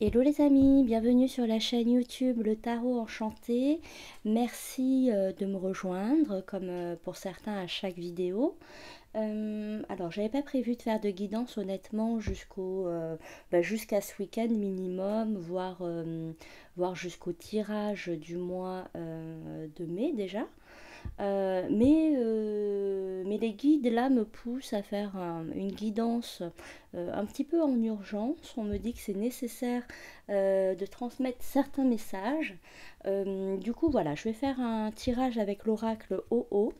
Hello les amis, bienvenue sur la chaîne YouTube Le Tarot Enchanté. Merci de me rejoindre, comme pour certains à chaque vidéo. Alors, j'avais pas prévu de faire de guidance honnêtement jusqu'à ce week-end minimum, voire jusqu'au tirage du mois de mai déjà. Mais les guides là me poussent à faire une guidance un petit peu en urgence. On me dit que c'est nécessaire de transmettre certains messages. Du coup, voilà, je vais faire un tirage avec l'oracle OO.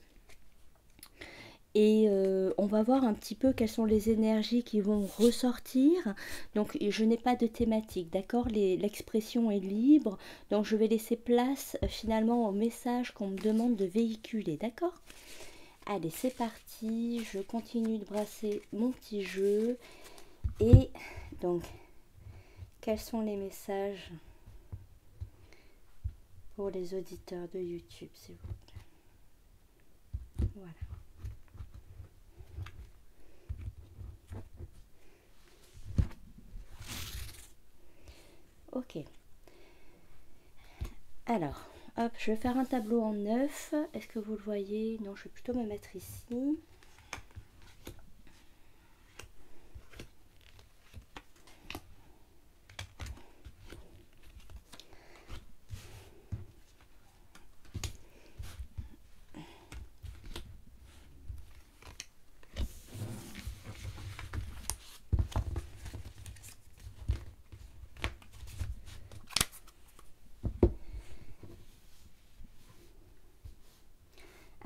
Et on va voir un petit peu quelles sont les énergies qui vont ressortir. Donc je n'ai pas de thématique, d'accord? L'expression est libre, donc je vais laisser place finalement au message qu'on me demande de véhiculer, d'accord? Allez, c'est parti, je continue de brasser mon petit jeu. Et donc, quels sont les messages pour les auditeurs de YouTube, s'il vous plaît? Voilà. Ok. Alors, hop, je vais faire un tableau en 9. Est-ce que vous le voyez? Non, je vais plutôt me mettre ici.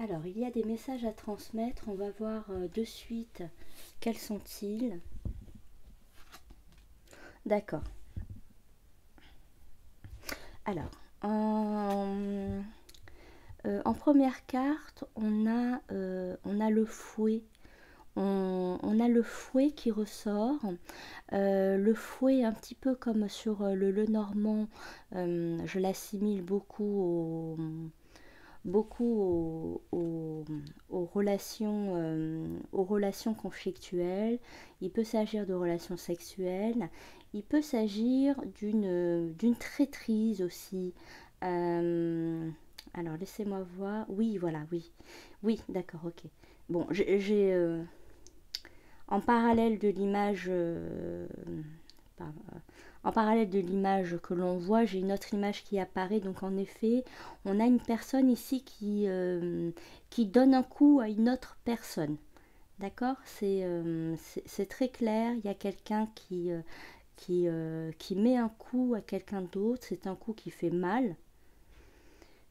Alors, il y a des messages à transmettre. On va voir de suite quels sont-ils. D'accord. Alors, en première carte, on a le fouet. On a le fouet qui ressort. Le fouet, un petit peu comme sur le Normand, je l'assimile aux relations conflictuelles. Il peut s'agir de relations sexuelles. Il peut s'agir d'une traîtrise aussi. Alors, laissez-moi voir. Oui, voilà, oui. Oui, d'accord, ok. Bon, j'ai en parallèle de l'image en parallèle de l'image que l'on voit, j'ai une autre image qui apparaît. Donc en effet, on a une personne ici qui donne un coup à une autre personne. D'accord? C'est très clair. Il y a quelqu'un qui met un coup à quelqu'un d'autre. C'est un coup qui fait mal.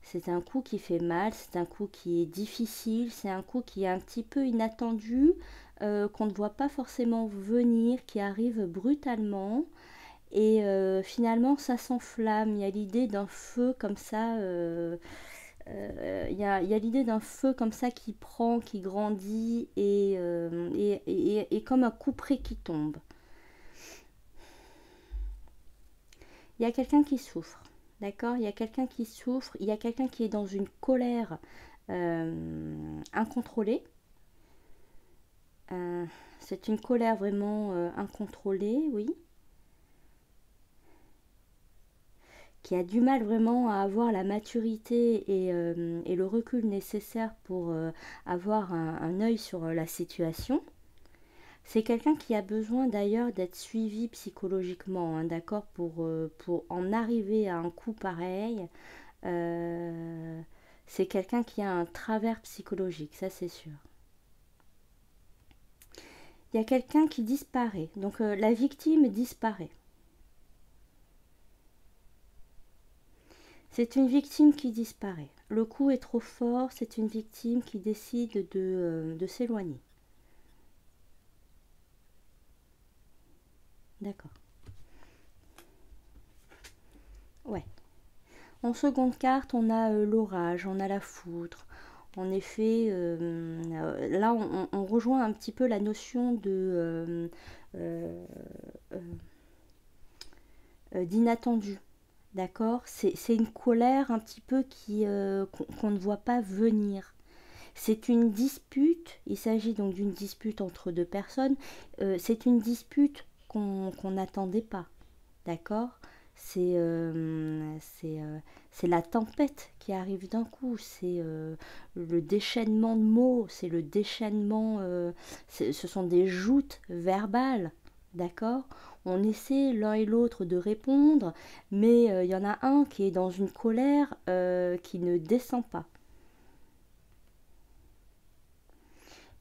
C'est un coup qui fait mal, c'est un coup qui est difficile, c'est un coup qui est un petit peu inattendu, qu'on ne voit pas forcément venir, qui arrive brutalement. Et finalement, ça s'enflamme. Il y a l'idée d'un feu comme ça. Il y a l'idée d'un feu comme ça qui prend, qui grandit et comme un couperet qui tombe. Il y a quelqu'un qui souffre. D'accord? Il y a quelqu'un qui souffre. Il y a quelqu'un qui est dans une colère incontrôlée. C'est une colère vraiment incontrôlée, oui. Qui a du mal vraiment à avoir la maturité et le recul nécessaire pour avoir un œil sur la situation. C'est quelqu'un qui a besoin d'ailleurs d'être suivi psychologiquement, hein, d'accord, pour en arriver à un coup pareil. Euh, c'est quelqu'un qui a un travers psychologique, ça c'est sûr. Il y a quelqu'un qui disparaît, donc la victime disparaît. C'est une victime qui disparaît. Le coup est trop fort, c'est une victime qui décide de s'éloigner. D'accord. Ouais. En seconde carte, on a l'orage, on a la foudre. En effet, là, on rejoint un petit peu la notion euh, euh, d'inattendu. D'accord? C'est une colère un petit peu qu'on ne voit pas venir. C'est une dispute, il s'agit donc d'une dispute entre deux personnes. C'est une dispute qu'on n'attendait pas. d'accord? C'est la tempête qui arrive d'un coup, c'est le déchaînement de mots, c'est le déchaînement, ce sont des joutes verbales, d'accord? On essaie l'un et l'autre de répondre, mais il y en a un qui est dans une colère qui ne descend pas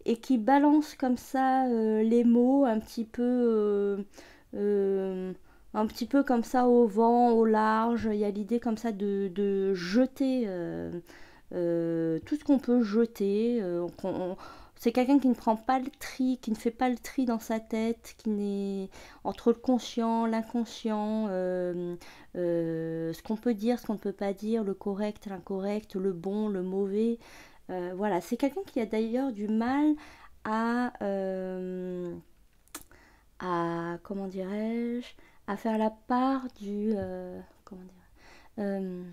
et qui balance comme ça les mots euh, un petit peu comme ça au vent, au large. Il y a l'idée comme ça de jeter tout ce qu'on peut jeter. C'est quelqu'un qui ne prend pas le tri, qui ne fait pas le tri dans sa tête, qui n'est entre le conscient, l'inconscient, ce qu'on peut dire, ce qu'on ne peut pas dire, le correct, l'incorrect, le bon, le mauvais. Voilà, c'est quelqu'un qui a d'ailleurs du mal à, comment dirais-je, à faire la part comment dire, euh, euh,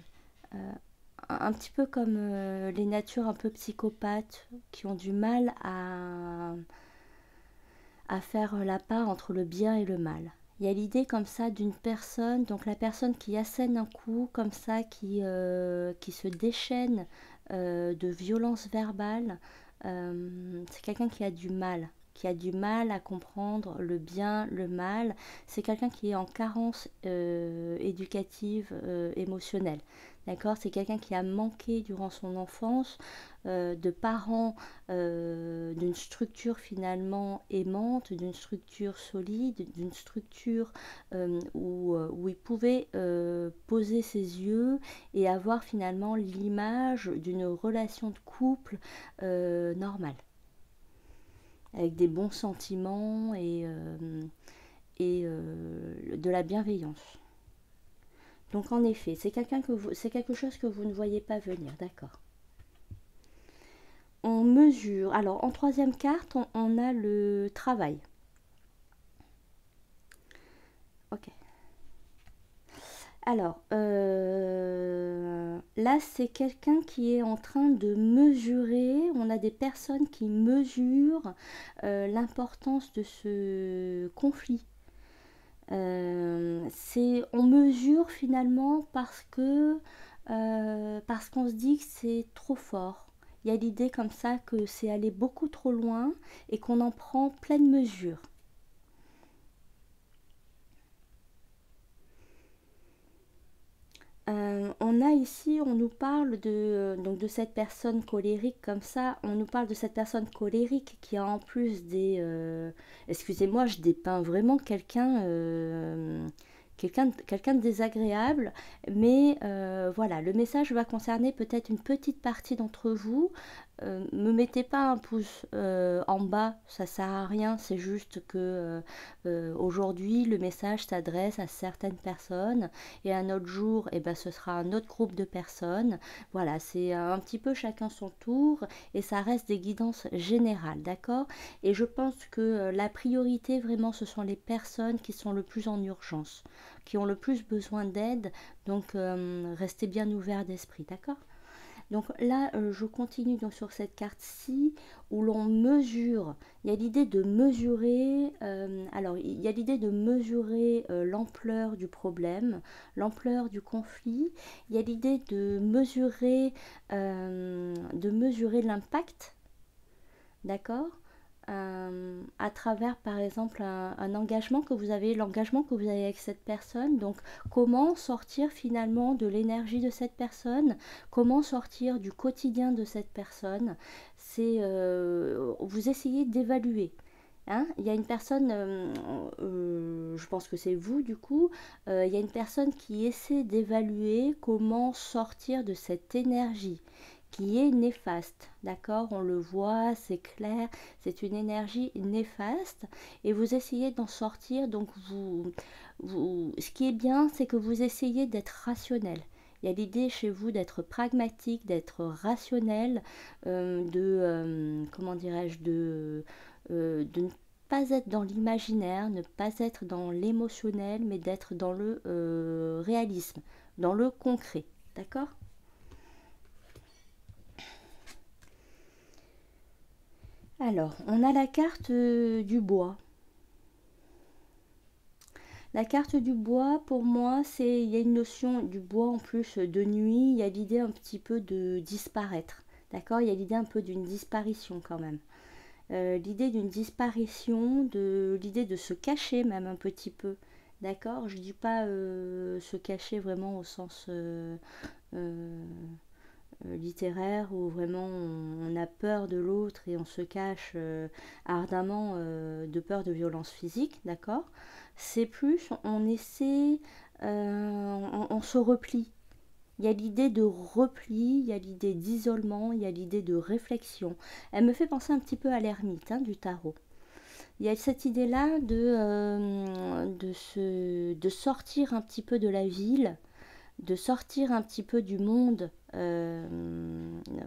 un petit peu comme les natures un peu psychopathes qui ont du mal à faire la part entre le bien et le mal. Il y a l'idée comme ça d'une personne, donc la personne qui assène un coup comme ça, qui se déchaîne de violence verbale, c'est quelqu'un qui a du mal à comprendre le bien, le mal. C'est quelqu'un qui est en carence éducative, émotionnelle. D'accord? C'est quelqu'un qui a manqué durant son enfance de parents d'une structure finalement aimante, d'une structure solide, d'une structure où il pouvait poser ses yeux et avoir finalement l'image d'une relation de couple normale, avec des bons sentiments et de la bienveillance. Donc en effet, c'est quelque chose que vous ne voyez pas venir, d'accord. On mesure. Alors en troisième carte, on a le travail. Ok. Alors là, c'est quelqu'un qui est en train de mesurer. On a des personnes qui mesurent l'importance de ce conflit. On mesure finalement parce qu'on se dit que c'est trop fort. Il y a l'idée comme ça que c'est aller beaucoup trop loin et qu'on en prend pleine mesure. On a ici, on nous parle donc de cette personne colérique comme ça, on nous parle de cette personne colérique qui a en plus excusez-moi, je dépeins vraiment quelqu'un de désagréable, mais voilà, le message va concerner peut-être une petite partie d'entre vous. Me mettez pas un pouce en bas, ça sert à rien, c'est juste que aujourd'hui le message s'adresse à certaines personnes et un autre jour eh ben, ce sera un autre groupe de personnes. Voilà, c'est un petit peu chacun son tour et ça reste des guidances générales, d'accord? Et je pense que la priorité vraiment ce sont les personnes qui sont le plus en urgence, qui ont le plus besoin d'aide, donc restez bien ouverts d'esprit, d'accord? Donc là, je continue donc sur cette carte-ci où l'on mesure. Il y a l'idée de mesurer. Alors, il y a l'idée de mesurer l'ampleur du problème, l'ampleur du conflit. Il y a l'idée de mesurer l'impact, d'accord, à travers par exemple un engagement que vous avez, l'engagement que vous avez avec cette personne. Donc comment sortir finalement de l'énergie de cette personne, comment sortir du quotidien de cette personne. C'est vous essayez d'évaluer. Hein, il y a une personne, je pense que c'est vous du coup, il y a une personne qui essaie d'évaluer comment sortir de cette énergie qui est néfaste, d'accord? On le voit, c'est clair, c'est une énergie néfaste et vous essayez d'en sortir. Donc ce qui est bien, c'est que vous essayez d'être rationnel. Il y a l'idée chez vous d'être pragmatique, d'être rationnel, comment dirais-je, de ne pas être dans l'imaginaire, ne pas être dans l'émotionnel, mais d'être dans le réalisme, dans le concret, d'accord? Alors, on a la carte du bois. La carte du bois, pour moi, il y a une notion du bois en plus de nuit, il y a l'idée un petit peu de disparaître, d'accord? Il y a l'idée un peu d'une disparition quand même. L'idée d'une disparition, l'idée de se cacher même un petit peu, d'accord? Je dis pas se cacher vraiment au sens euh, littéraire où vraiment on a peur de l'autre et on se cache ardemment de peur de violence physique, d'accord? C'est plus, on essaie, on se replie. Il y a l'idée de repli, il y a l'idée d'isolement, il y a l'idée de réflexion. Elle me fait penser un petit peu à l'ermite hein, du tarot. Il y a cette idée-là de sortir un petit peu de la ville, de sortir un petit peu du monde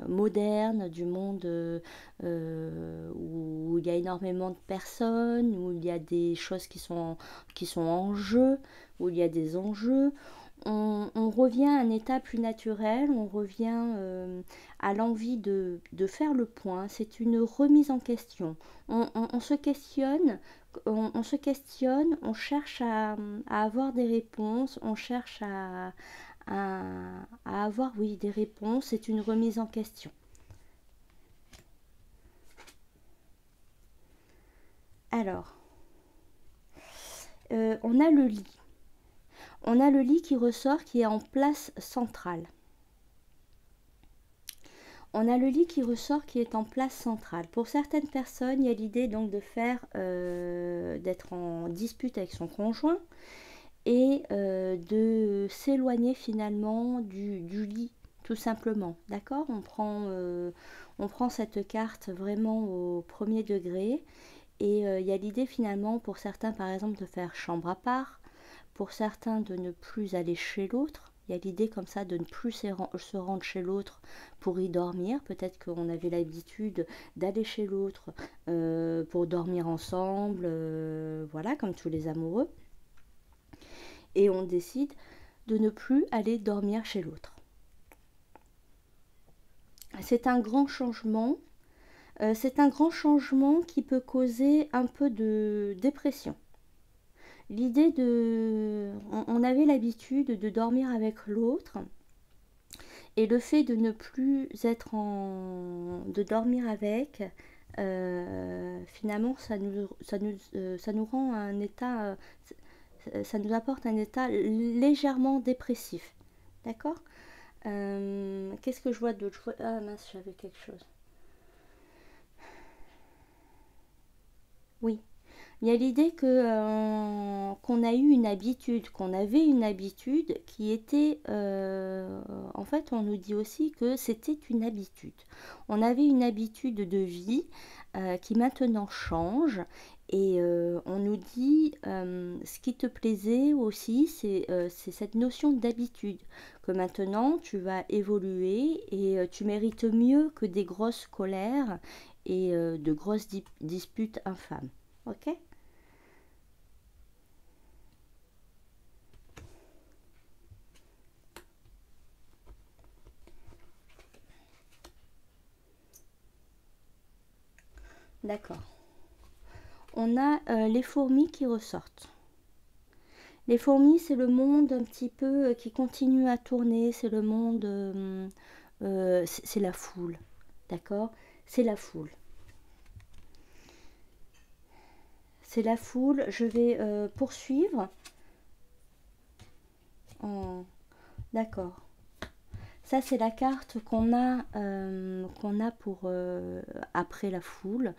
moderne, du monde où il y a énormément de personnes, où il y a des choses qui sont en jeu, où il y a des enjeux. On revient à un état plus naturel, on revient à l'envie de faire le point. C'est une remise en question. On se questionne, on se questionne, on cherche à avoir des réponses, on cherche à, à avoir, oui, des réponses. C'est une remise en question. Alors, on a le lit. On a le lit qui ressort, qui est en place centrale. On a le lit qui ressort, qui est en place centrale. Pour certaines personnes, il y a l'idée donc de faire, d'être en dispute avec son conjoint et de s'éloigner finalement du lit, tout simplement. D'accord? On prend cette carte vraiment au premier degré. Et il y a l'idée finalement pour certains par exemple de faire chambre à part, pour certains de ne plus aller chez l'autre. Il y a l'idée comme ça de ne plus se rendre chez l'autre pour y dormir. Peut-être qu'on avait l'habitude d'aller chez l'autre pour dormir ensemble, voilà, comme tous les amoureux. Et on décide de ne plus aller dormir chez l'autre. C'est un grand changement. C'est un grand changement qui peut causer un peu de dépression. L'idée on avait l'habitude de dormir avec l'autre et le fait de ne plus être de dormir avec, finalement ça nous rend un état, ça nous apporte un état légèrement dépressif. D'accord? Qu'est-ce que je vois d'autre? Ah mince, j'avais quelque chose. Oui. Il y a l'idée qu'on a eu une habitude, qu'on avait une habitude qui était, en fait, on nous dit aussi que c'était une habitude. On avait une habitude de vie qui maintenant change et on nous dit ce qui te plaisait aussi, c'est cette notion d'habitude, que maintenant tu vas évoluer et tu mérites mieux que des grosses colères et de grosses disputes infâmes. Ok? D'accord. On a les fourmis qui ressortent. Les fourmis, c'est le monde un petit peu qui continue à tourner, c'est le monde, c'est la foule, d'accord? C'est la foule. C'est la foule. Je vais poursuivre. En... D'accord. Ça, c'est la carte qu'on a pour après la foule.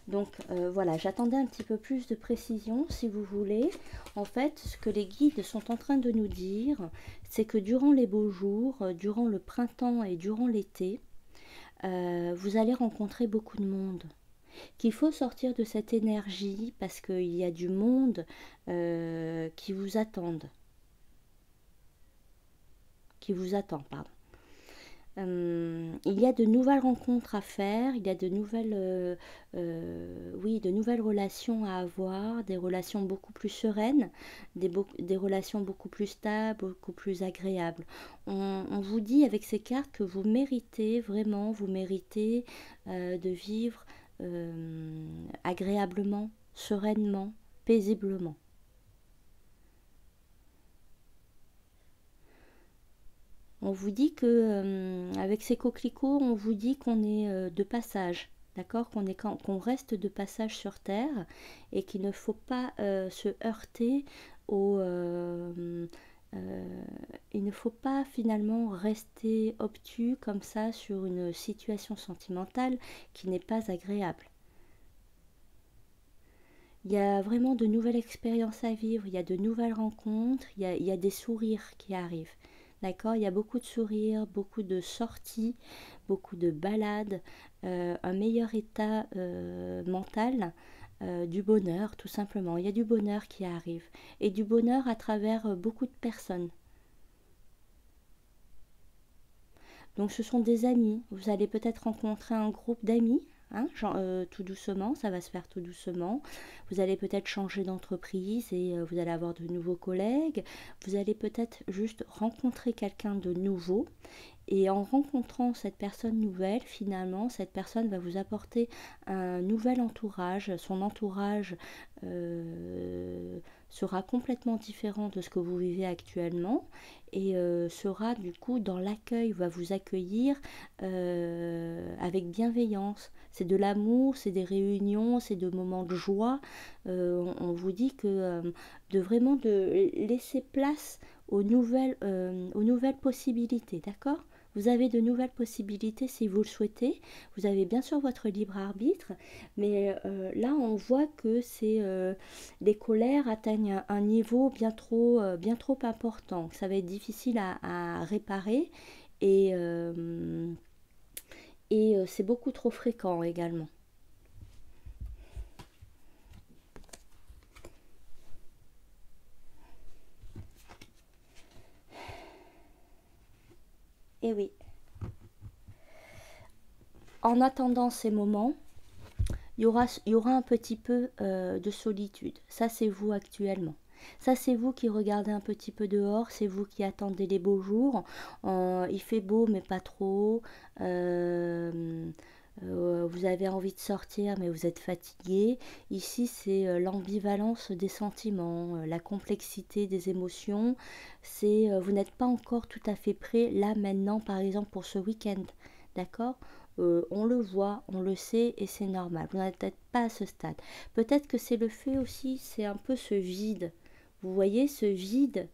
Donc voilà, j'attendais un petit peu plus de précision, si vous voulez. En fait, ce que les guides sont en train de nous dire, c'est que durant les beaux jours, durant le printemps et durant l'été, vous allez rencontrer beaucoup de monde. Qu'il faut sortir de cette énergie parce qu'il y a du monde qui vous attendent. Qui vous attend, pardon. Il y a de nouvelles rencontres à faire, il y a oui, de nouvelles relations à avoir, des relations beaucoup plus sereines, des relations beaucoup plus stables, beaucoup plus agréables. On vous dit avec ces cartes que vous méritez, vraiment, vous méritez de vivre agréablement, sereinement, paisiblement. On vous dit que avec ces coquelicots, on vous dit qu'on est de passage, d'accord, qu'on reste de passage sur Terre et qu'il ne faut pas se heurter au... il ne faut pas finalement rester obtus comme ça sur une situation sentimentale qui n'est pas agréable. Il y a vraiment de nouvelles expériences à vivre, il y a de nouvelles rencontres, il y a des sourires qui arrivent. D'accord. Il y a beaucoup de sourires, beaucoup de sorties, beaucoup de balades, un meilleur état mental, du bonheur tout simplement. Il y a du bonheur qui arrive et du bonheur à travers beaucoup de personnes. Donc ce sont des amis. Vous allez peut-être rencontrer un groupe d'amis, hein, tout doucement, ça va se faire tout doucement. Vous allez peut-être changer d'entreprise et vous allez avoir de nouveaux collègues. Vous allez peut-être juste rencontrer quelqu'un de nouveau. Et en rencontrant cette personne nouvelle, finalement, cette personne va vous apporter un nouvel entourage. Son entourage sera complètement différent de ce que vous vivez actuellement et sera du coup dans l'accueil, va vous accueillir avec bienveillance. C'est de l'amour, c'est des réunions, c'est de moments de joie. On vous dit que de vraiment de laisser place aux nouvelles possibilités, d'accord? Vous avez de nouvelles possibilités si vous le souhaitez. Vous avez bien sûr votre libre arbitre, mais là on voit que les colères atteignent un niveau bien trop important. Ça va être difficile à réparer et, c'est beaucoup trop fréquent également. Et oui. En attendant ces moments, il y aura un petit peu de solitude. Ça, c'est vous actuellement. Ça, c'est vous qui regardez un petit peu dehors, c'est vous qui attendez les beaux jours. Il fait beau, mais pas trop. Vous avez envie de sortir, mais vous êtes fatigué. Ici, c'est l'ambivalence des sentiments, la complexité des émotions. Vous n'êtes pas encore tout à fait prêt, là, maintenant, par exemple, pour ce week-end. D'accord. On le voit, on le sait et c'est normal. Vous n'êtes peut-être pas à ce stade. Peut-être que c'est le fait aussi, c'est un peu ce vide. Vous voyez ce vide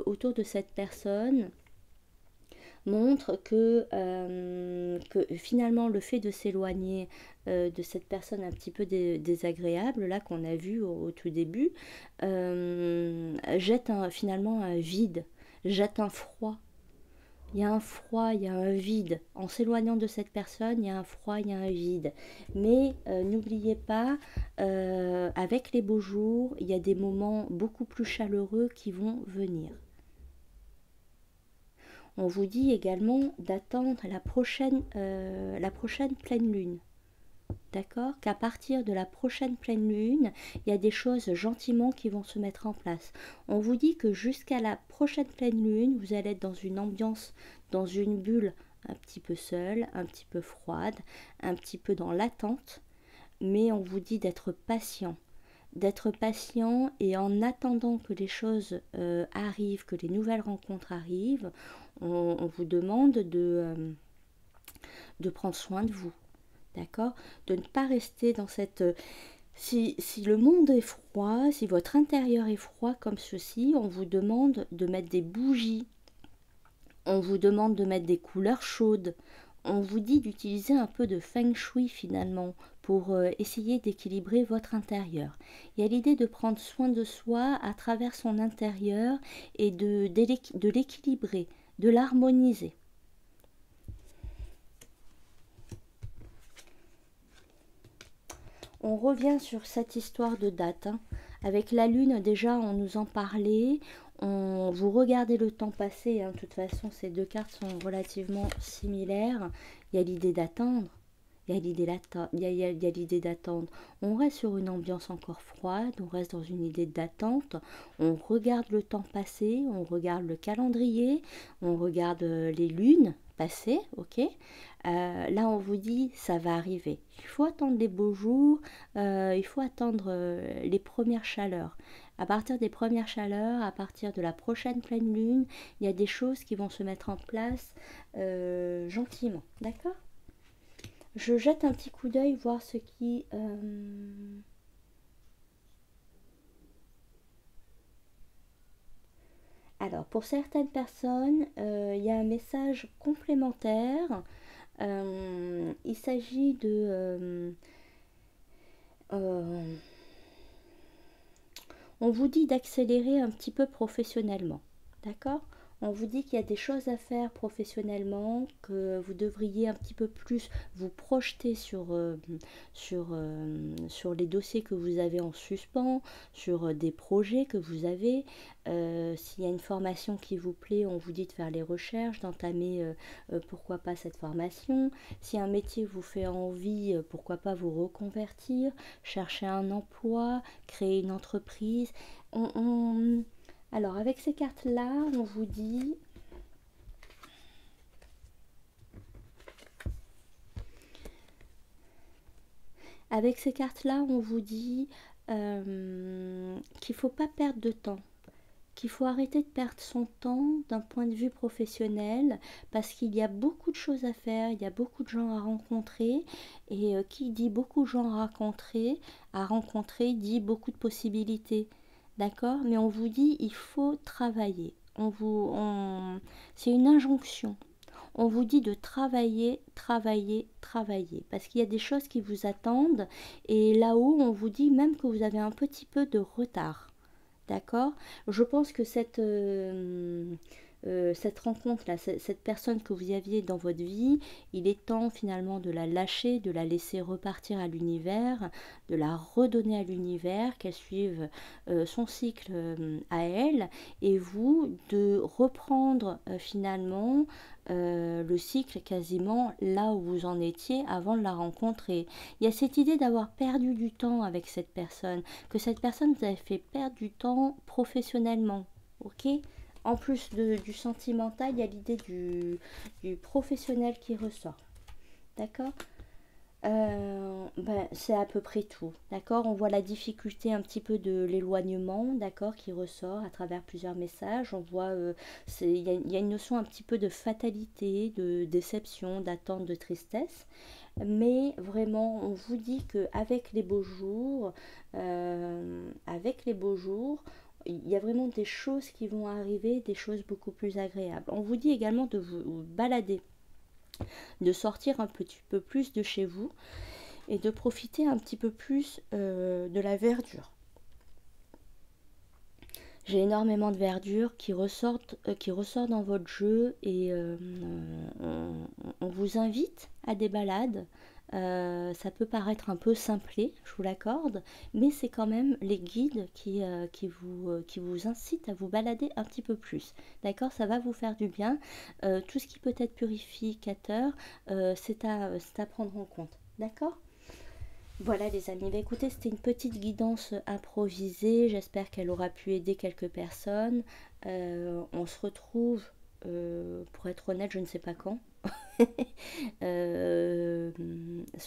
autour de cette personne montre que finalement le fait de s'éloigner de cette personne un petit peu désagréable, là qu'on a vu au tout début, jette finalement un vide, jette un froid. Il y a un froid, il y a un vide. En s'éloignant de cette personne, il y a un froid, il y a un vide. Mais n'oubliez pas, avec les beaux jours, il y a des moments beaucoup plus chaleureux qui vont venir. On vous dit également d'attendre la prochaine pleine lune. D'accord? Qu'à partir de la prochaine pleine lune, il y a des choses gentiment qui vont se mettre en place. On vous dit que jusqu'à la prochaine pleine lune, vous allez être dans une ambiance, dans une bulle un petit peu seule, un petit peu froide, un petit peu dans l'attente, mais on vous dit d'être patient. D'être patient et en attendant que les choses arrivent, que les nouvelles rencontres arrivent, on vous demande de prendre soin de vous. D'accord? De ne pas rester dans cette... Si le monde est froid, si votre intérieur est froid comme ceci, on vous demande de mettre des bougies, on vous demande de mettre des couleurs chaudes, on vous dit d'utiliser un peu de feng shui finalement pour essayer d'équilibrer votre intérieur. Il y a l'idée de prendre soin de soi à travers son intérieur et de l'équilibrer, de l'harmoniser. On revient sur cette histoire de date. Hein. Avec la lune, déjà, on nous en parlait. Vous regardez le temps passé. Hein. De toute façon, ces deux cartes sont relativement similaires. Il y a l'idée d'attendre. Il y a l'idée d'attendre. On reste sur une ambiance encore froide. On reste dans une idée d'attente. On regarde le temps passé. On regarde le calendrier. On regarde les lunes passées. Ok. Là, on vous dit, ça va arriver. Il faut attendre les beaux jours, il faut attendre les premières chaleurs. À partir des premières chaleurs, à partir de la prochaine pleine lune, il y a des choses qui vont se mettre en place gentiment, d'accord? Je jette un petit coup d'œil, voir ce qui... Alors, pour certaines personnes, il y a un message complémentaire. Il s'agit euh, on vous dit d'accélérer un petit peu professionnellement, d'accord? On vous dit qu'il y a des choses à faire professionnellement, que vous devriez un petit peu plus vous projeter sur les dossiers que vous avez en suspens, sur des projets que vous avez. S'il y a une formation qui vous plaît, on vous dit de faire les recherches, d'entamer pourquoi pas cette formation. Si un métier vous fait envie, pourquoi pas vous reconvertir, chercher un emploi, créer une entreprise. Alors avec ces cartes-là, on vous dit... Avec ces cartes-là, on vous dit qu'il ne faut pas perdre de temps, qu'il faut arrêter de perdre son temps d'un point de vue professionnel parce qu'il y a beaucoup de choses à faire, il y a beaucoup de gens à rencontrer et qui dit beaucoup de gens à rencontrer dit beaucoup de possibilités. D'accord? Mais on vous dit il faut travailler. C'est une injonction. On vous dit de travailler, travailler, travailler. Parce qu'il y a des choses qui vous attendent. Et là-haut, on vous dit même que vous avez un petit peu de retard. D'accord? Je pense que cette rencontre-là, cette personne que vous aviez dans votre vie, il est temps finalement de la lâcher, de la laisser repartir à l'univers, de la redonner à l'univers, qu'elle suive son cycle à elle, et vous de reprendre finalement le cycle quasiment là où vous en étiez avant de la rencontrer. Il y a cette idée d'avoir perdu du temps avec cette personne, que cette personne vous avait fait perdre du temps professionnellement, ok? En plus du sentimental, il y a l'idée du professionnel qui ressort. D'accord? C'est à peu près tout. D'accord? On voit la difficulté un petit peu de l'éloignement, d'accord, qui ressort à travers plusieurs messages. On voit, il y a une notion un petit peu de fatalité, de déception, d'attente, de tristesse. Mais vraiment, on vous dit qu'avec les beaux jours, il y a vraiment des choses qui vont arriver, des choses beaucoup plus agréables. On vous dit également de vous balader, de sortir un petit peu plus de chez vous et de profiter un petit peu plus de la verdure. J'ai énormément de verdure qui ressort dans votre jeu et on vous invite à des balades. Ça peut paraître un peu simplé, je vous l'accorde, mais c'est quand même les guides qui vous incitent à vous balader un petit peu plus. D'accord? Ça va vous faire du bien. Tout ce qui peut être purificateur, c'est à prendre en compte. D'accord? Voilà les amis, écoutez, c'était une petite guidance improvisée, j'espère qu'elle aura pu aider quelques personnes. On se retrouve, pour être honnête, je ne sais pas quand. Ce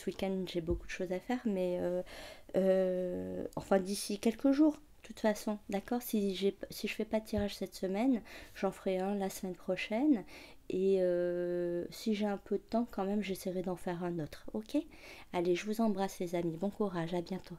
week-end j'ai beaucoup de choses à faire, mais enfin d'ici quelques jours, de toute façon, d'accord? Si je fais pas de tirage cette semaine, j'en ferai un la semaine prochaine. Et si j'ai un peu de temps, quand même, j'essaierai d'en faire un autre. Ok? Allez, je vous embrasse les amis. Bon courage, à bientôt.